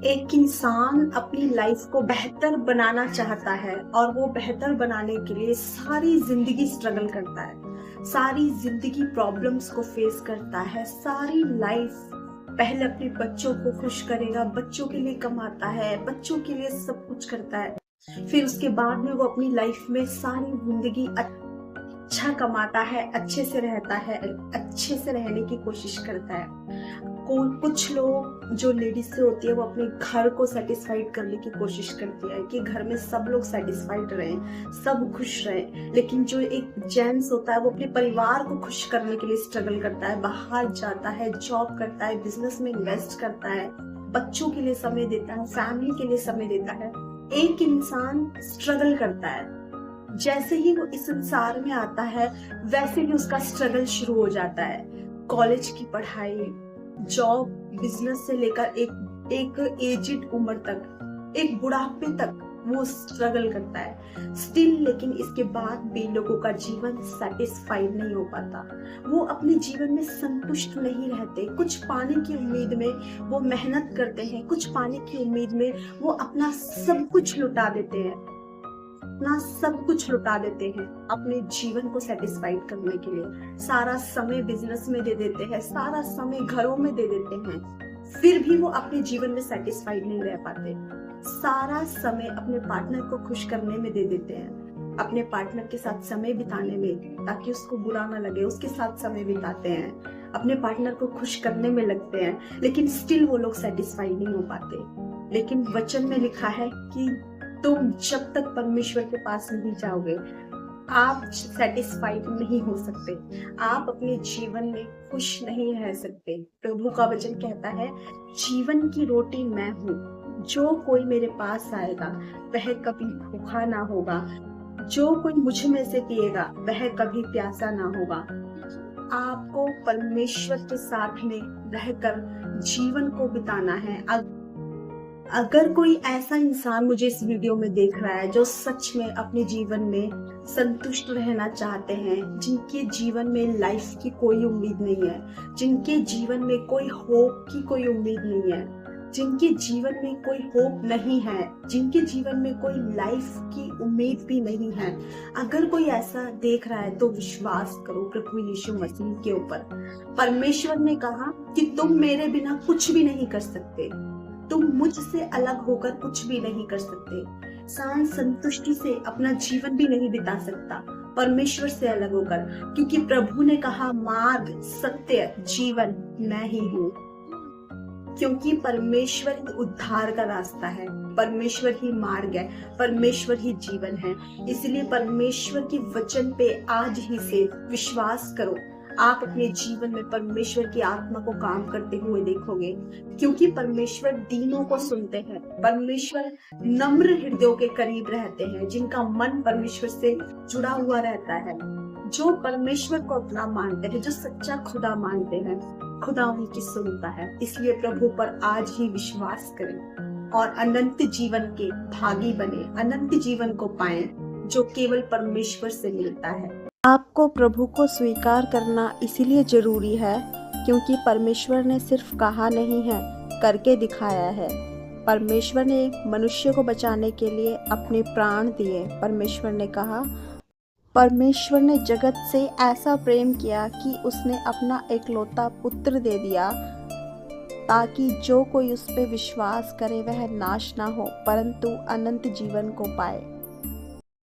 एक इंसान अपनी लाइफ को बेहतर बनाना चाहता है और वो बेहतर बनाने के लिए सारी जिंदगी स्ट्रगल करता है, सारी जिंदगी प्रॉब्लम्स को फेस करता है। सारी लाइफ पहले अपने बच्चों को खुश करेगा, बच्चों के लिए कमाता है, बच्चों के लिए सब कुछ करता है। फिर उसके बाद में वो अपनी लाइफ में सारी जिंदगी अच्छा कमाता है, अच्छे से रहता है, अच्छे से रहने की कोशिश करता है। कुछ लोग जो लेडीज से होती है वो अपने घर को सेटिस्फाइड करने की कोशिश करती है कि घर में सब लोग सेटिस्फाइड रहें, सब खुश रहें। लेकिन जो एक जेंट्स होता है वो अपने परिवार को खुश करने के लिए स्ट्रगल करता है, बाहर जाता है, जॉब करता है, बिजनेस में इन्वेस्ट करता है, बच्चों के लिए समय देता है, फैमिली के लिए समय देता है। एक इंसान स्ट्रगल करता है, जैसे ही वो इस संसार में आता है वैसे ही उसका स्ट्रगल शुरू हो जाता है। कॉलेज की पढ़ाई, जॉब, बिजनेस से लेकर एक एजिड उम्र तक, एक बुढ़ापे तक वो स्ट्रगल करता है स्टिल। लेकिन इसके बाद भी लोगों का जीवन सेटिस्फाइड नहीं हो पाता, वो अपने जीवन में संतुष्ट नहीं रहते। कुछ पाने की उम्मीद में वो मेहनत करते हैं, कुछ पाने की उम्मीद में वो अपना सब कुछ लुटा देते हैं, अपना सब कुछ लुटा देते हैं अपने जीवन को सेटिस्फाइड करने के लिए। सारा समय बिजनेस में दे देते हैं, सारा समय घरों में दे देते हैं, फिर भी वो अपने जीवन में सेटिस्फाइड नहीं रह पाते। सारा समय अपने पार्टनर को खुश करने में दे देते हैं, अपने पार्टनर के साथ समय बिताने में, ताकि उसको बुरा ना लगे, उसके साथ समय बिताते हैं, अपने पार्टनर को खुश करने में लगते हैं, लेकिन स्टिल वो लोग सेटिस्फाइड नहीं हो पाते। लेकिन वचन में लिखा है कि तुम जब तक परमेश्वर के पास नहीं जाओगे आप सेटिस्फाइड नहीं हो सकते, आप अपने जीवन में खुश नहीं रह सकते। प्रभु का वचन कहता है, जीवन की रोटी मैं हूँ, जो कोई मेरे पास आएगा वह कभी भूखा ना होगा, जो कोई मुझ में से पिएगा वह कभी प्यासा ना होगा। आपको परमेश्वर के साथ में रहकर जीवन को बिताना है। अगर कोई ऐसा इंसान मुझे इस वीडियो में देख रहा है जो सच में अपने जीवन में संतुष्ट रहना चाहते हैं, जिनके जीवन में लाइफ की कोई उम्मीद नहीं है, जिनके जीवन में कोई होप की कोई उम्मीद नहीं है, जिनके जीवन में कोई होप नहीं है, जिनके जीवन में कोई लाइफ की उम्मीद भी नहीं है, अगर कोई ऐसा देख रहा है तो विश्वास करो प्रभु यीशु मसीह के ऊपर। परमेश्वर ने कहा कि तुम मेरे बिना कुछ भी नहीं कर सकते, तुम मुझसे अलग होकर कुछ भी नहीं कर सकते। इंसान संतुष्टि से अपना जीवन भी नहीं बिता सकता परमेश्वर से अलग होकर, क्योंकि प्रभु ने कहा मार्ग, सत्य, जीवन मैं ही हूँ। क्योंकि परमेश्वर ही उद्धार का रास्ता है, परमेश्वर ही मार्ग है, परमेश्वर ही जीवन है। इसलिए परमेश्वर के वचन पे आज ही से विश्वास करो। आप अपने जीवन में परमेश्वर की आत्मा को काम करते हुए देखोगे, क्योंकि परमेश्वर दीनों को सुनते हैं। परमेश्वर नम्र हृदयों के करीब रहते हैं, जिनका मन परमेश्वर से जुड़ा हुआ रहता है, जो परमेश्वर को अपना मानते हैं, जो सच्चा खुदा मानते हैं, खुदा उनकी सुनता है। इसलिए प्रभु पर आज ही विश्वास करें और अनंत जीवन के भागी बने, अनंत जीवन को पाएं जो केवल परमेश्वर से मिलता है। आपको प्रभु को स्वीकार करना इसीलिए जरूरी है क्योंकि परमेश्वर ने सिर्फ कहा नहीं है, करके दिखाया है। परमेश्वर ने मनुष्य को बचाने के लिए अपने प्राण दिए। परमेश्वर ने जगत से ऐसा प्रेम किया कि उसने अपना एकलौता पुत्र दे दिया, ताकि जो कोई उस पर विश्वास करे वह नाश ना हो परंतु अनंत जीवन को पाए।